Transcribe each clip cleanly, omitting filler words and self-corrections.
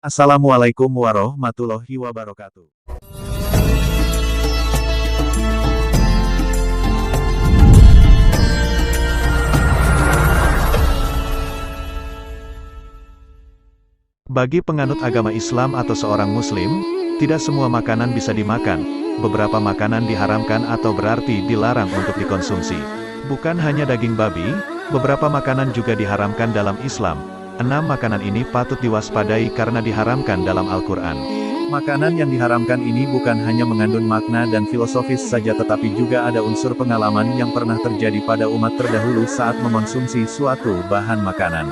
Assalamualaikum warahmatullahi wabarakatuh. Bagi penganut agama Islam atau seorang Muslim, tidak semua makanan bisa dimakan. Beberapa makanan diharamkan atau berarti dilarang untuk dikonsumsi. Bukan hanya daging babi, beberapa makanan juga diharamkan dalam Islam. 6 makanan ini patut diwaspadai karena diharamkan dalam Al-Quran. Makanan yang diharamkan ini bukan hanya mengandung makna dan filosofis saja tetapi juga ada unsur pengalaman yang pernah terjadi pada umat terdahulu saat mengonsumsi suatu bahan makanan.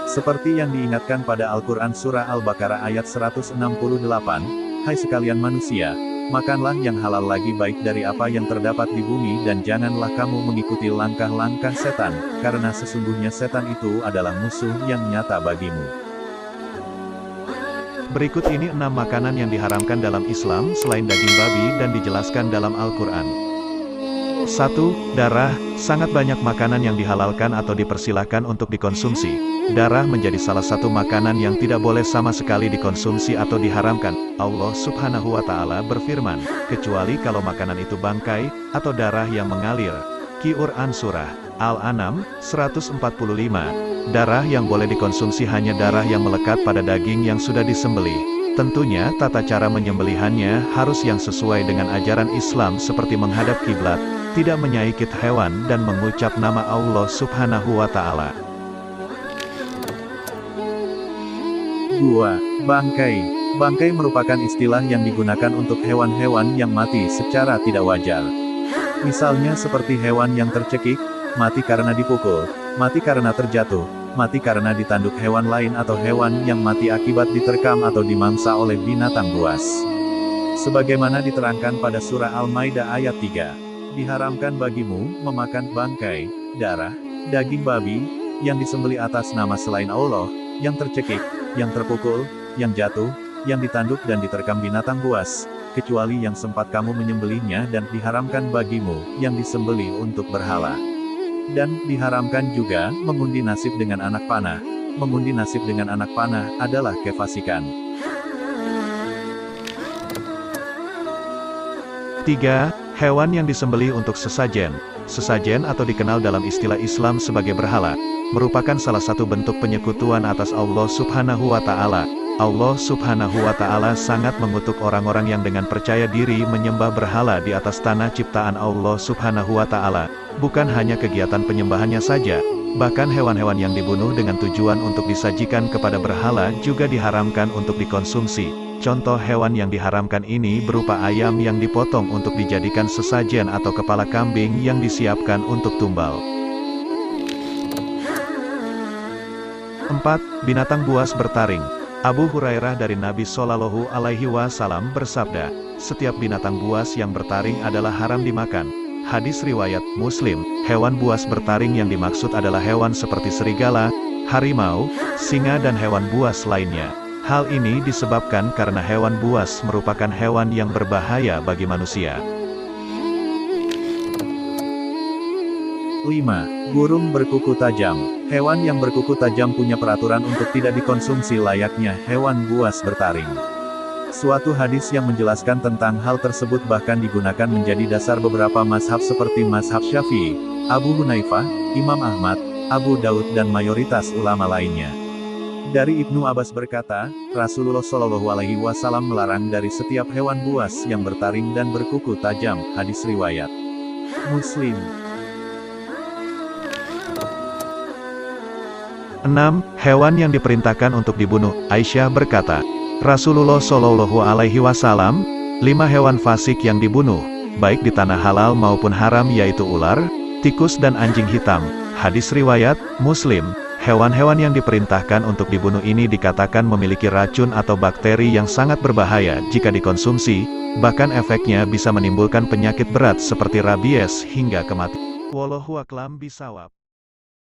Seperti yang diingatkan pada Al-Quran Surah Al-Baqarah ayat 168, "Hai sekalian manusia, makanlah yang halal lagi baik dari apa yang terdapat di bumi dan janganlah kamu mengikuti langkah-langkah setan, karena sesungguhnya setan itu adalah musuh yang nyata bagimu." Berikut ini 6 makanan yang diharamkan dalam Islam selain daging babi dan dijelaskan dalam Al-Quran. 1. Darah. Sangat banyak makanan yang dihalalkan atau dipersilahkan untuk dikonsumsi. Darah menjadi salah satu makanan yang tidak boleh sama sekali dikonsumsi atau diharamkan. Allah Subhanahu wa Ta'ala berfirman, kecuali kalau makanan itu bangkai atau darah yang mengalir. Quran Surah Al-An'am 145. Darah yang boleh dikonsumsi hanya darah yang melekat pada daging yang sudah disembelih. Tentunya tata cara menyembelihannya harus yang sesuai dengan ajaran Islam seperti menghadap kiblat, tidak menyakiti hewan dan mengucap nama Allah Subhanahu wa Ta'ala. 2. Bangkai. Bangkai merupakan istilah yang digunakan untuk hewan-hewan yang mati secara tidak wajar. Misalnya seperti hewan yang tercekik, mati karena dipukul, mati karena terjatuh, mati karena ditanduk hewan lain atau hewan yang mati akibat diterkam atau dimangsa oleh binatang buas. Sebagaimana diterangkan pada surah Al-Maidah ayat 3, diharamkan bagimu memakan bangkai, darah, daging babi, yang disembelih atas nama selain Allah, yang tercekik, yang terpukul, yang jatuh, yang ditanduk dan diterkam binatang buas, kecuali yang sempat kamu menyembelihnya dan diharamkan bagimu, yang disembelih untuk berhala. Dan diharamkan juga mengundi nasib dengan anak panah. Mengundi nasib dengan anak panah adalah kefasikan. 3. Hewan yang disembelih untuk sesajen. Sesajen atau dikenal dalam istilah Islam sebagai berhala, merupakan salah satu bentuk penyekutuan atas Allah Subhanahu wa Ta'ala. Allah Subhanahu wa Ta'ala sangat mengutuk orang-orang yang dengan percaya diri menyembah berhala di atas tanah ciptaan Allah Subhanahu wa Ta'ala. Bukan hanya kegiatan penyembahannya saja, bahkan hewan-hewan yang dibunuh dengan tujuan untuk disajikan kepada berhala juga diharamkan untuk dikonsumsi. Contoh hewan yang diharamkan ini berupa ayam yang dipotong untuk dijadikan sesajen atau kepala kambing yang disiapkan untuk tumbal. 4. Binatang buas bertaring. Abu Hurairah dari Nabi Shallallahu Alaihi Wasallam bersabda, setiap binatang buas yang bertaring adalah haram dimakan. Hadis riwayat Muslim. Hewan buas bertaring yang dimaksud adalah hewan seperti serigala, harimau, singa dan hewan buas lainnya. Hal ini disebabkan karena hewan buas merupakan hewan yang berbahaya bagi manusia. 5. Burung berkuku tajam. Hewan yang berkuku tajam punya peraturan untuk tidak dikonsumsi layaknya hewan buas bertaring. Suatu hadis yang menjelaskan tentang hal tersebut bahkan digunakan menjadi dasar beberapa mazhab seperti mazhab Syafi'i, Abu Hanaifah, Imam Ahmad, Abu Daud dan mayoritas ulama lainnya. Dari Ibnu Abbas berkata, Rasulullah Shallallahu Alaihi Wasallam melarang dari setiap hewan buas yang bertaring dan berkuku tajam. Hadis riwayat Muslim. 6. Hewan yang diperintahkan untuk dibunuh. Aisyah berkata, Rasulullah Shallallahu Alaihi Wasallam, 5 hewan fasik yang dibunuh, baik di tanah halal maupun haram yaitu ular, tikus dan anjing hitam. Hadis riwayat Muslim. Hewan-hewan yang diperintahkan untuk dibunuh ini dikatakan memiliki racun atau bakteri yang sangat berbahaya jika dikonsumsi, bahkan efeknya bisa menimbulkan penyakit berat seperti rabies hingga kematian. Wallahu a'lam bishawab.